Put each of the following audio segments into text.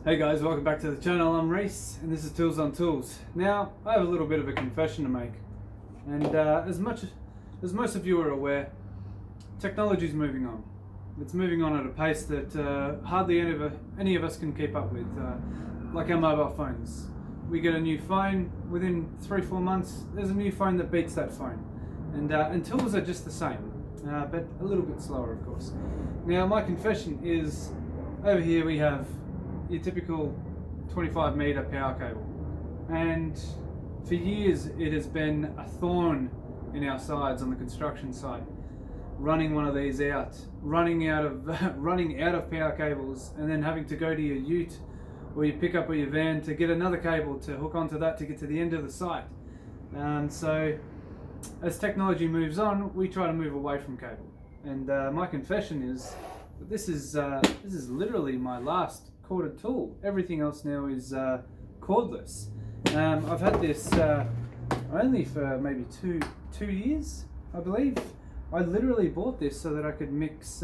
Hey guys, welcome back to the channel. I'm Reese and this is Tools on Tools. Now, I have a little bit of a confession to make. And as most of you are aware, technology is moving on. It's moving on at a pace that hardly any of us can keep up with, like our mobile phones. We get a new phone, within 3-4 months, there's a new phone that beats that phone. And tools are just the same, but a little bit slower, of course. Now, my confession is, over here we have your typical 25 meter power cable, and for years it has been a thorn in our sides on the construction site, running one of these out, running out of power cables, and then having to go to your ute or your pickup or your van to get another cable to hook onto that to get to the end of the site. So as technology moves on, we try to move away from cable, and my confession is that this is literally my last corded tool. Everything else now is cordless. I've had this only for maybe two years, I believe. I literally bought this so that I could mix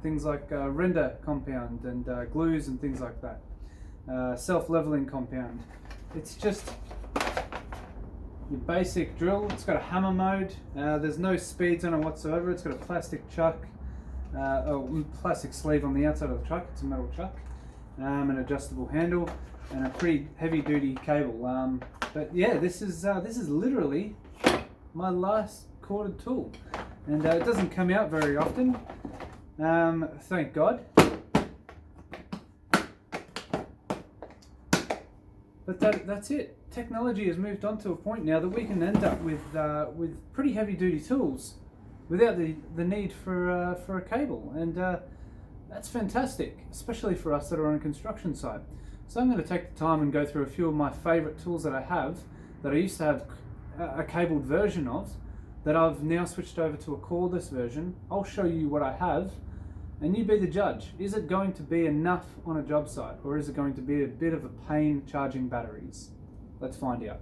things like render compound and glues and things like that. Self-leveling compound. It's just your basic drill. It's got a hammer mode. There's no speeds on it whatsoever. It's got a plastic chuck, plastic sleeve on the outside of the truck. It's a metal chuck. An adjustable handle and a pretty heavy duty cable. But yeah, this is literally my last corded tool, and it doesn't come out very often, thank God. But that's it. Technology has moved on to a point now that we can end up with pretty heavy duty tools without the need for a cable, and that's fantastic, especially for us that are on a construction site. So I'm going to take the time and go through a few of my favourite tools that I have, that I used to have a cabled version of, that I've now switched over to a cordless version. I'll show you what I have, and you be the judge. Is it going to be enough on a job site, or is it going to be a bit of a pain charging batteries? Let's find out.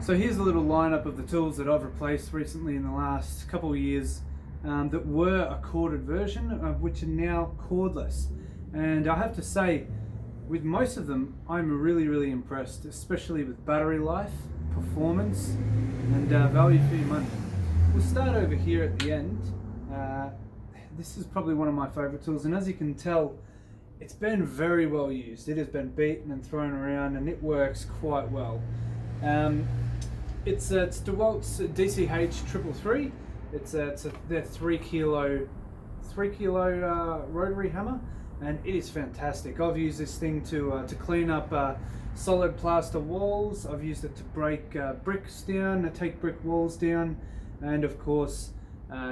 So here's a little lineup of the tools that I've replaced recently in the last couple of years, that were a corded version, which are now cordless. And I have to say, with most of them, I'm really impressed, especially with battery life, performance, and value for your money. We'll start over here at the end. This is probably one of my favorite tools, and as you can tell, it's been very well used. It has been beaten and thrown around, and it works quite well. It's Dewalt's DCH 333. It's their 3 kilo rotary hammer, and it is fantastic. I've used this thing to clean up solid plaster walls. I've used it to break bricks down, to take brick walls down, and of course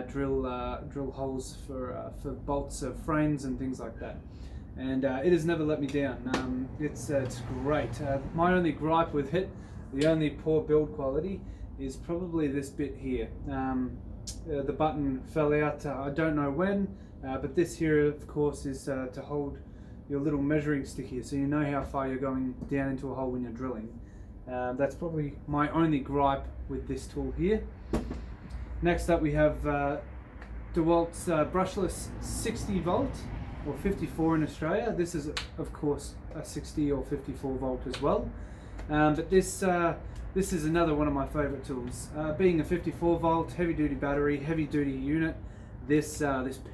drill holes for bolts of frames and things like that. And it has never let me down. It's great. My only gripe with it, the only poor build quality, is probably this bit here. The button fell out, I don't know when, but this here of course is to hold your little measuring stick here, so you know how far you're going down into a hole when you're drilling. That's probably my only gripe with this tool here. Next up we have Dewalt's brushless 60 volt, or 54 in Australia. This is of course a 60 or 54 volt as well, but this is another one of my favorite tools. Being a 54 volt heavy duty battery, heavy duty unit, this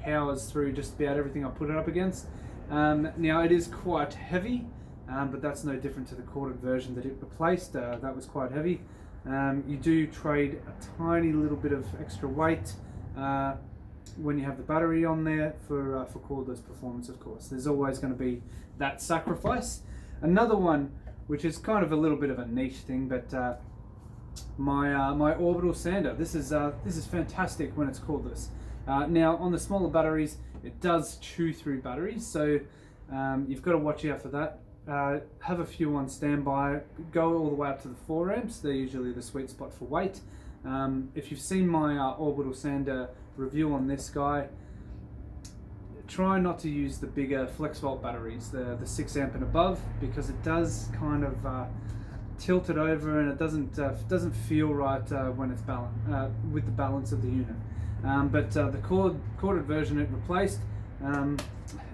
powers through just about everything I put it up against. Now it is quite heavy, but that's no different to the corded version that it replaced. That was quite heavy. You do trade a tiny little bit of extra weight when you have the battery on there for cordless performance, of course. There's always going to be that sacrifice. Another one, which is kind of a little bit of a niche thing, but my orbital sander. This is fantastic when it's cordless. Now on the smaller batteries, it does chew through batteries, so you've got to watch out for that. Have a few on standby. Go all the way up to the 4 amps. They're usually the sweet spot for weight. If you've seen my orbital sander review on this guy, try not to use the bigger flex volt batteries, the 6 amp and above, because it does kind of tilt it over, and it doesn't feel right when it's with the balance of the unit. But the corded version it replaced,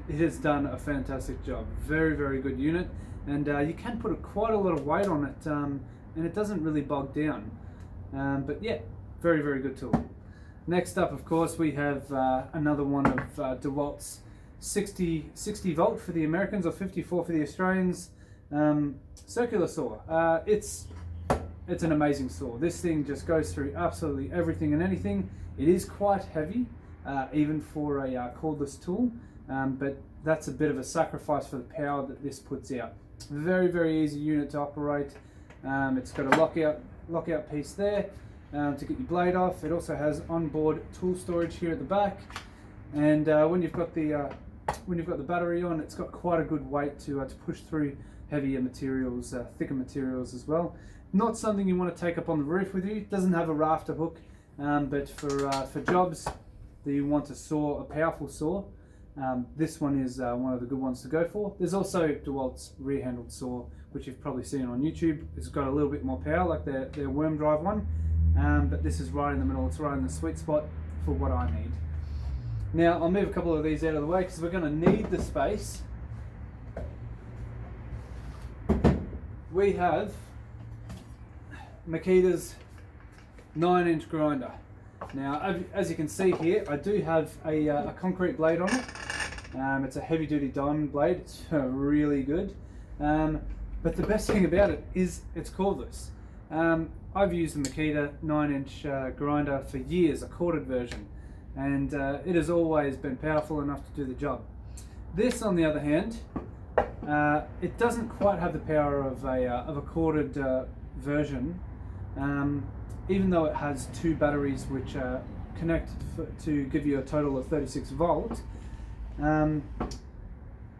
it has done a fantastic job. Very, very good unit, and you can put quite a lot of weight on it, and it doesn't really bog down. But yeah, very, very good tool. Next up, of course, we have another one of Dewalt's 60 volt for the Americans, or 54 for the Australians, circular saw. It's an amazing saw. This thing just goes through absolutely everything and anything. It is quite heavy, even for a cordless tool, but that's a bit of a sacrifice for the power that this puts out. Very, very easy unit to operate. It's got a lockout piece there to get your blade off. It also has onboard tool storage here at the back, and when you've got the battery on, it's got quite a good weight to push through heavier materials, thicker materials as well. Not something you want to take up on the roof with you. It doesn't have a rafter hook, but for jobs that you want to saw, a powerful saw, this one is one of the good ones to go for. There's also Dewalt's rear-handled saw, which you've probably seen on YouTube. It's got a little bit more power, like their worm drive one, but this is right in the middle. It's right in the sweet spot for what I need. Now, I'll move a couple of these out of the way because we're going to need the space. We have Makita's 9-inch grinder. Now, as you can see here, I do have a concrete blade on it. It's a heavy-duty diamond blade. It's really good. But the best thing about it is it's cordless. I've used the Makita 9-inch grinder for years, a corded version, and it has always been powerful enough to do the job. This, on the other hand, it doesn't quite have the power of a corded version, even though it has two batteries which connect to give you a total of 36 volt.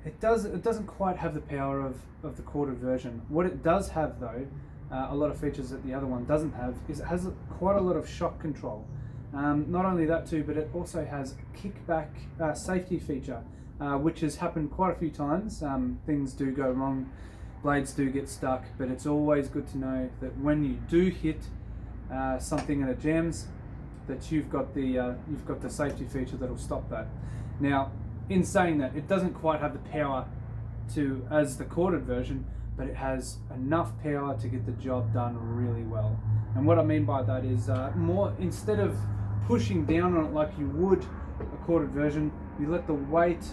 It doesn't quite have the power of the corded version. What it does have, though, a lot of features that the other one doesn't have, is it has quite a lot of shock control. Not only that too, but it also has a kickback safety feature, which has happened quite a few times. Things do go wrong, blades do get stuck, but it's always good to know that when you do hit something and it jams, that you've got the safety feature that'll stop that. Now, in saying that, it doesn't quite have the power as the corded version, but it has enough power to get the job done really well. And what I mean by that is instead of pushing down on it like you would a corded version, you let the weight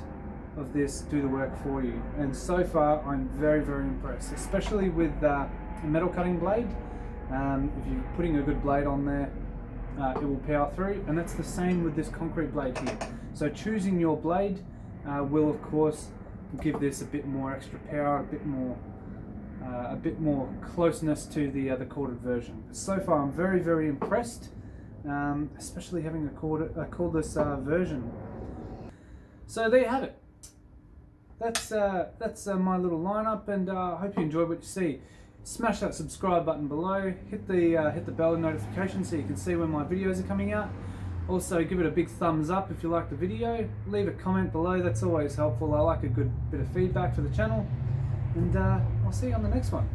of this do the work for you. And so far, I'm very, very impressed, especially with a metal cutting blade. If you're putting a good blade on there, it will power through, and that's the same with this concrete blade here. So choosing your blade will, of course, give this a bit more extra power, a bit more closeness to the corded version. So far, I'm very, very impressed, especially having a cordless version. So there you have it. That's my little lineup, and I hope you enjoyed what you see. Smash that subscribe button below. Hit the bell notification so you can see when my videos are coming out. Also, give it a big thumbs up if you like the video. Leave a comment below. That's always helpful. I like a good bit of feedback for the channel. And I'll see you on the next one.